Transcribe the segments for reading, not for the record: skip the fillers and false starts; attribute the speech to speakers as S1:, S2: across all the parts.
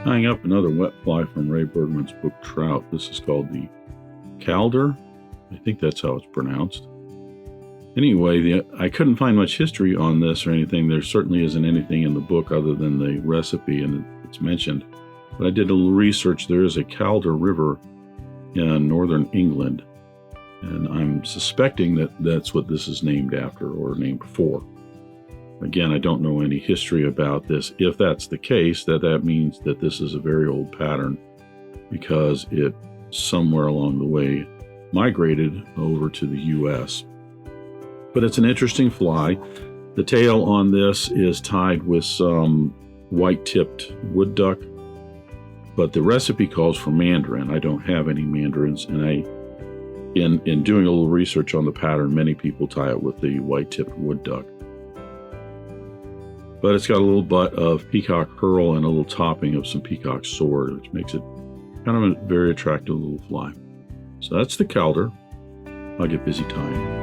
S1: tying up another wet fly from Ray Bergman's book Trout. This is called the Calder. I think that's how it's pronounced. Anyway, I couldn't find much history on this or anything. There certainly isn't anything in the book other than the recipe, and it's mentioned. But I did a little research. There is a Calder River in northern England, and I'm suspecting that that's what this is named after or named for. Again, I don't know any history about this. If that's the case, that means that this is a very old pattern because it somewhere along the way migrated over to the U.S. But it's an interesting fly. The tail on this is tied with some white-tipped wood duck, but the recipe calls for Mandarin. I don't have any Mandarins, and in doing a little research on the pattern, many people tie it with the white-tipped wood duck. But it's got a little butt of Peacock Herl and a little topping of some Peacock Sword, which makes it kind of a very attractive little fly. So that's the Calder. I'll get busy tying.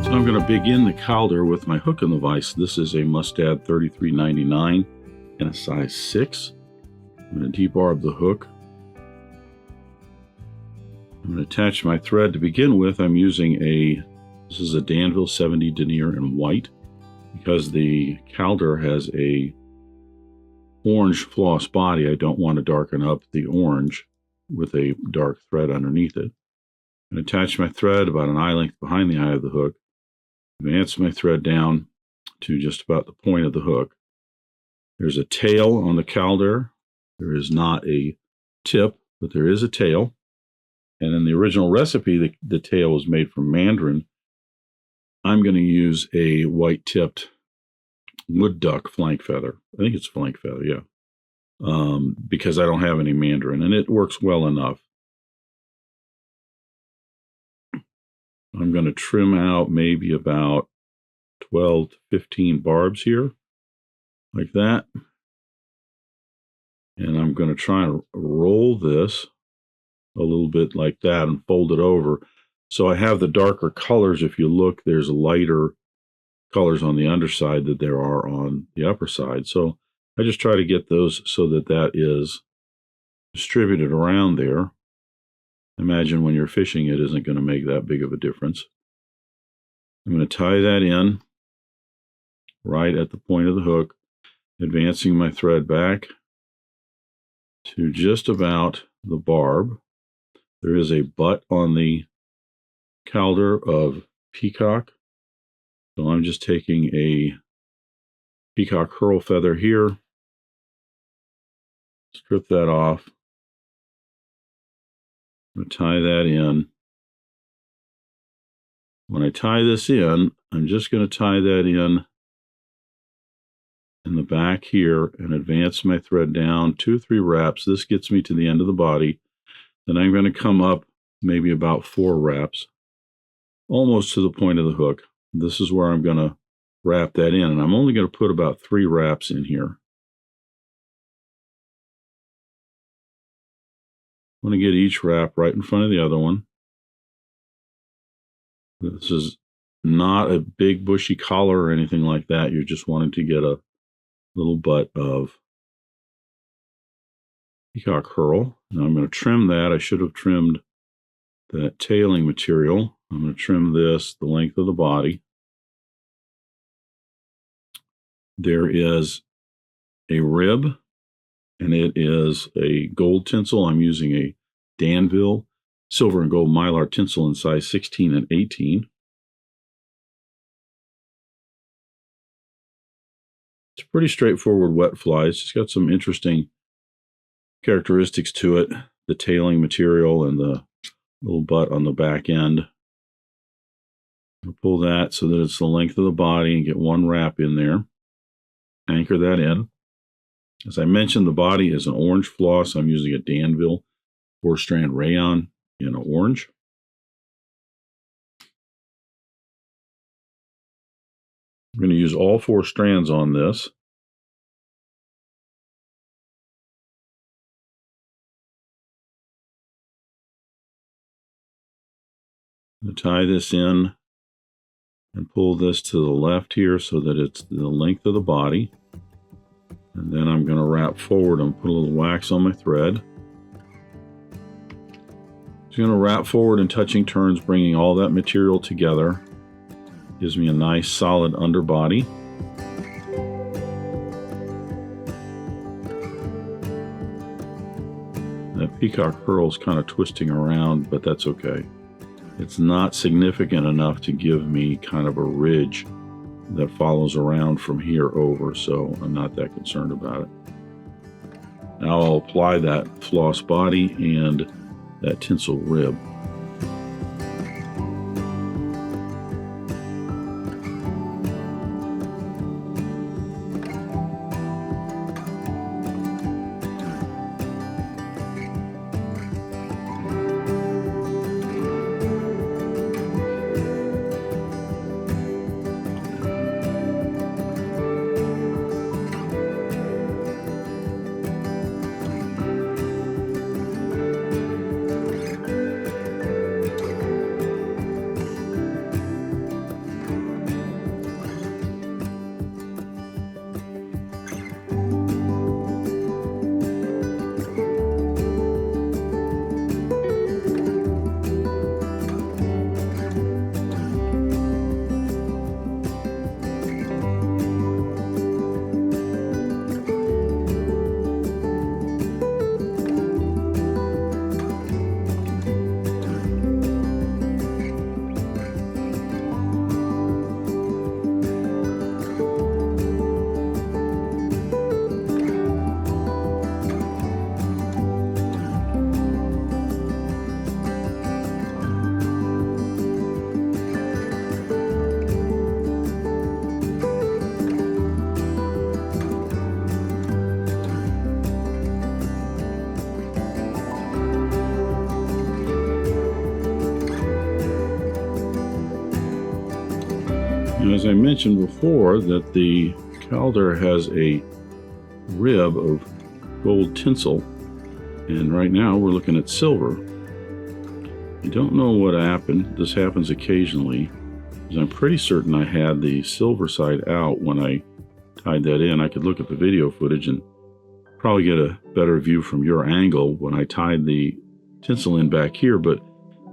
S1: I'm going to begin the Calder with my hook in the vise. This is a Mustad 33.99 and a size 6. I'm going to debarb the hook. I'm going to attach my thread. To begin with, I'm using this is a Danville 70 denier in white. Because the Calder has a orange floss body, I don't want to darken up the orange with a dark thread underneath it. I'm going to attach my thread about an eye length behind the eye of the hook. Advance my thread down to just about the point of the hook. There's a tail on the Calder. There is not a tip, but there is a tail. And in the original recipe, the tail was made from Mandarin. I'm going to use a white-tipped wood duck flank feather. I think it's flank feather, yeah. Because I don't have any Mandarin, and it works well enough. I'm going to trim out maybe about 12 to 15 barbs here, like that. And I'm going to try and roll this a little bit like that and fold it over. So I have the darker colors. If you look, there's lighter colors on the underside that there are on the upper side. So I just try to get those so that is distributed around there. Imagine when you're fishing, it isn't going to make that big of a difference. I'm going to tie that in right at the point of the hook, advancing my thread back to just about the barb. There is a butt on the Calder of Peacock. So I'm just taking a Peacock Herl feather here, strip that off. I'm going to tie that in. When I tie this in, I'm just going to tie that in the back here and advance my thread down 2 or 3 wraps. This gets me to the end of the body. Then I'm going to come up maybe about 4 wraps, almost to the point of the hook. This is where I'm going to wrap that in, and I'm only going to put about 3 wraps in here. I want to get each wrap right in front of the other one. This is not a big bushy collar or anything like that. You're just wanting to get a little butt of Peacock Herl. Now I'm going to trim that. I should have trimmed that tailing material. I'm going to trim this the length of the body. There is a rib, and it is a gold tinsel. I'm using a Danville silver and gold Mylar tinsel in size 16 and 18. It's a pretty straightforward wet fly. It's just got some interesting characteristics to it. The tailing material and the little butt on the back end. I'll pull that so that it's the length of the body and get 1 wrap in there. Anchor that in. As I mentioned, the body is an orange floss. I'm using a Danville 4-strand Rayon in orange. I'm going to use all 4 strands on this. I'm going to tie this in and pull this to the left here so that it's the length of the body. And then I'm going to wrap forward and put a little wax on my thread. Just going to wrap forward in touching turns, bringing all that material together. Gives me a nice solid underbody. That peacock herl is kind of twisting around, but that's okay. It's not significant enough to give me kind of a ridge that follows around from here over, so I'm not that concerned about it. Now I'll apply that floss body and that tinsel rib. As I mentioned before, that the Calder has a rib of gold tinsel, and right now we're looking at silver. I don't know what happened. This happens occasionally, because I'm pretty certain I had the silver side out when I tied that in. I could look at the video footage and probably get a better view from your angle when I tied the tinsel in back here, but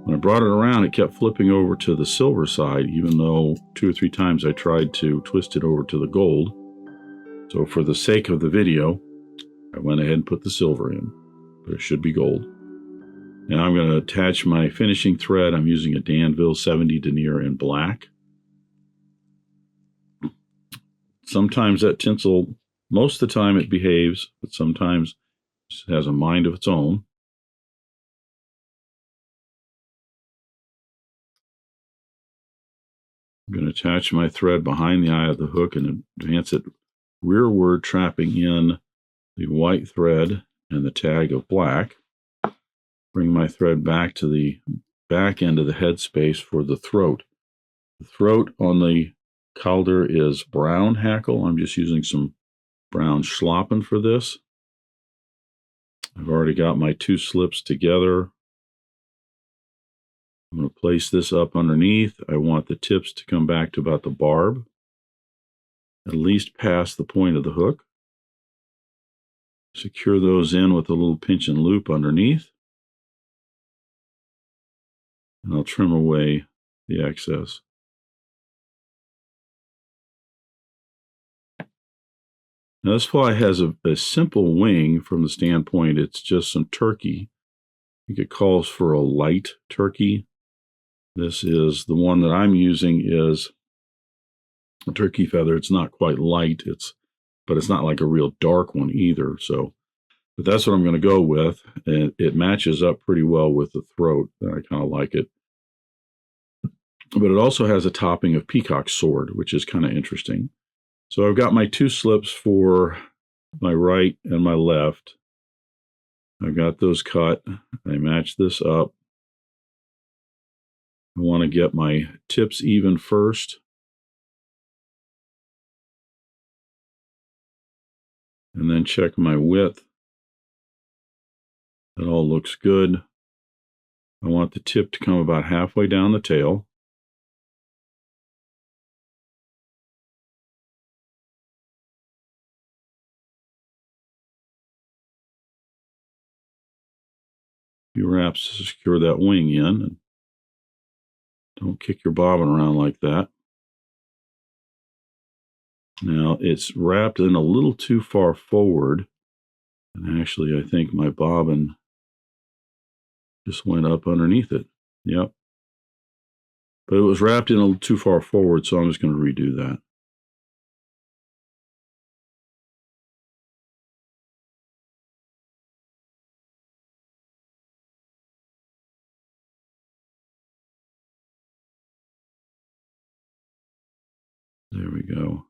S1: when I brought it around, it kept flipping over to the silver side, even though 2 or 3 times I tried to twist it over to the gold. So for the sake of the video, I went ahead and put the silver in, but it should be gold. Now I'm going to attach my finishing thread. I'm using a Danville 70 denier in black. Sometimes that tinsel, most of the time it behaves, but sometimes it has a mind of its own. I'm going to attach my thread behind the eye of the hook and advance it rearward, trapping in the white thread and the tag of black. Bring my thread back to the back end of the head space for the throat. The throat on the Calder is brown hackle. I'm just using some brown Schlappen for this. I've already got my 2 slips together. I'm going to place this up underneath. I want the tips to come back to about the barb, at least past the point of the hook. Secure those in with a little pinch and loop underneath. And I'll trim away the excess. Now this fly has a simple wing from the standpoint it's just some turkey. I think it calls for a light turkey. This is the one that I'm using is a turkey feather. It's not quite light, but it's not like a real dark one either. So, but that's what I'm going to go with, and it matches up pretty well with the throat. I kind of like it. But it also has a topping of Peacock Sword, which is kind of interesting. So I've got my 2 slips for my right and my left. I've got those cut. I match this up. I want to get my tips even first. and then check my width. That all looks good. I want the tip to come about halfway down the tail. Few wraps to secure that wing in. And don't kick your bobbin around like that. Now it's wrapped in a little too far forward. And actually, I think my bobbin just went up underneath it. Yep. But it was wrapped in a little too far forward, so I'm just going to redo that. There we go.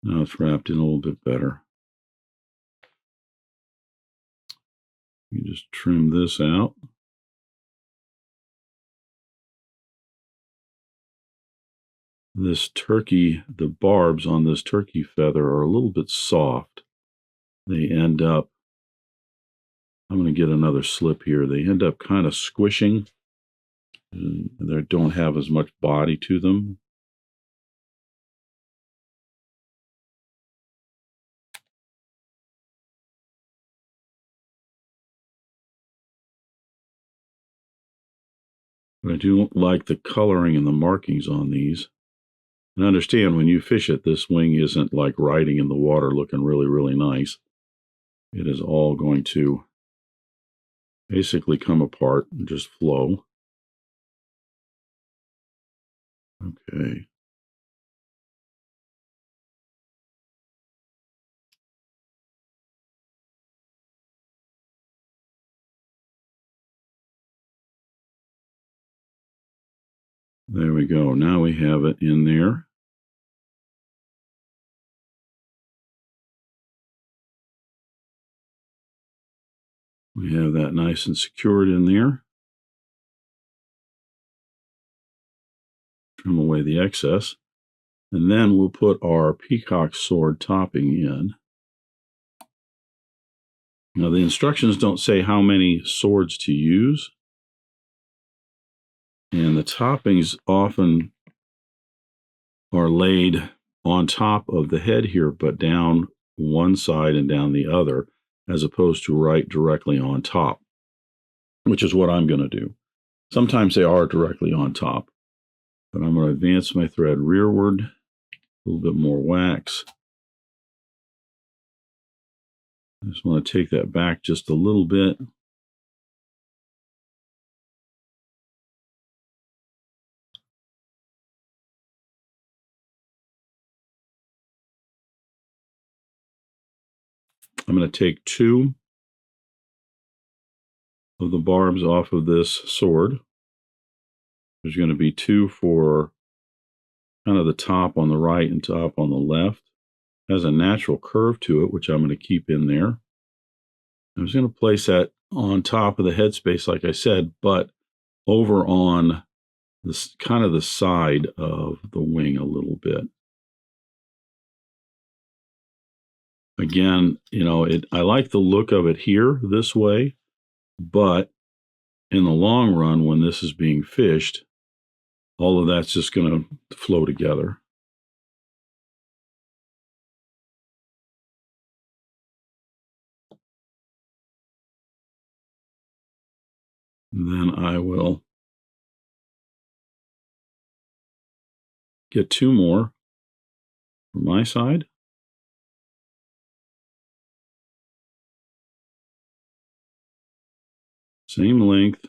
S1: Now it's wrapped in a little bit better. You just trim this out. This turkey, the barbs on this turkey feather are a little bit soft. They end up, I'm going to get another slip here. They end up kind of squishing. They don't have as much body to them. But I do like the coloring and the markings on these. And understand, when you fish it, this wing isn't like riding in the water looking really, really nice. It is all going to basically come apart and just flow. Okay. There we go. Now we have it in there. We have that nice and secured in there. Trim away the excess. And then we'll put our Peacock Sword topping in. Now the instructions don't say how many swords to use. And the toppings often are laid on top of the head here, but down one side and down the other, as opposed to right directly on top, which is what I'm going to do. Sometimes they are directly on top, but I'm going to advance my thread rearward, a little bit more wax. I just want to take that back just a little bit. I'm going to take 2 of the barbs off of this sword. There's going to be 2 for kind of the top on the right and top on the left. It has a natural curve to it, which I'm going to keep in there. I'm just going to place that on top of the headspace, like I said, but over on this kind of the side of the wing a little bit. Again, you know, I like the look of it here this way, but in the long run, when this is being fished, all of that's just going to flow together. And then I will get 2 more from my side. Same length.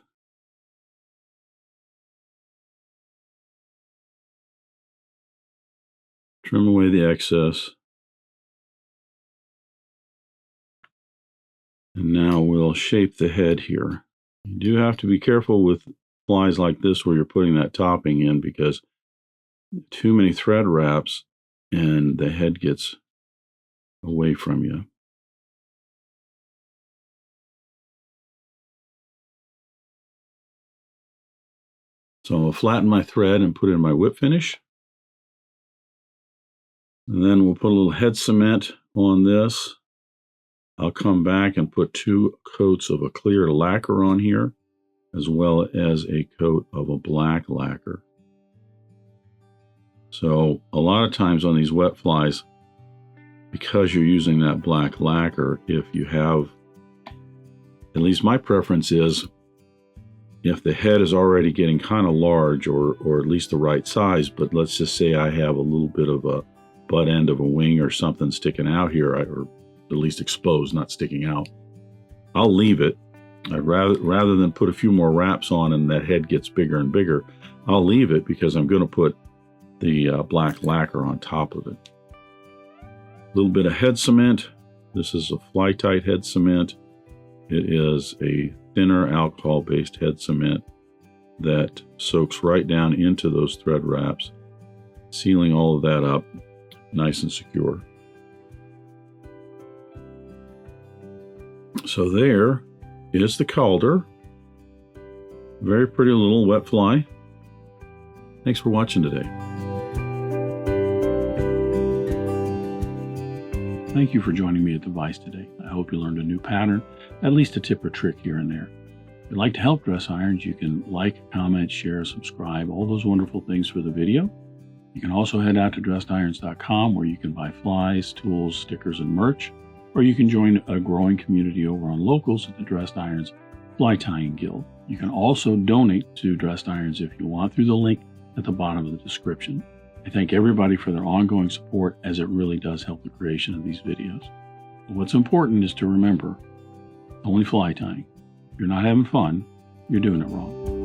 S1: Trim away the excess. And now we'll shape the head here. You do have to be careful with flies like this where you're putting that topping in, because too many thread wraps and the head gets away from you. So I'll flatten my thread and put in my whip finish. And then we'll put a little head cement on this. I'll come back and put 2 coats of a clear lacquer on here, as well as a coat of a black lacquer. So a lot of times on these wet flies, because you're using that black lacquer, if you have, at least my preference is, if the head is already getting kind of large or at least the right size, but let's just say I have a little bit of a butt end of a wing or something sticking out here, or at least exposed, not sticking out, I'll leave it. I'd rather than put a few more wraps on and that head gets bigger and bigger, I'll leave it because I'm going to put the black lacquer on top of it. A little bit of head cement. This is a fly tight head cement. It is a thinner alcohol-based head cement that soaks right down into those thread wraps, sealing all of that up nice and secure. So there is the Calder. Very pretty little wet fly. Thanks for watching today. Thank you for joining me at the Vise today. I hope you learned a new pattern, at least a tip or trick here and there. If you'd like to help Dress Irons, you can like, comment, share, subscribe, all those wonderful things for the video. You can also head out to dressedirons.com where you can buy flies, tools, stickers, and merch, or you can join a growing community over on Locals at the Dressed Irons Fly Tying Guild. You can also donate to Dressed Irons if you want through the link at the bottom of the description. I thank everybody for their ongoing support, as it really does help the creation of these videos. But what's important is to remember, only fly tying. If you're not having fun, you're doing it wrong.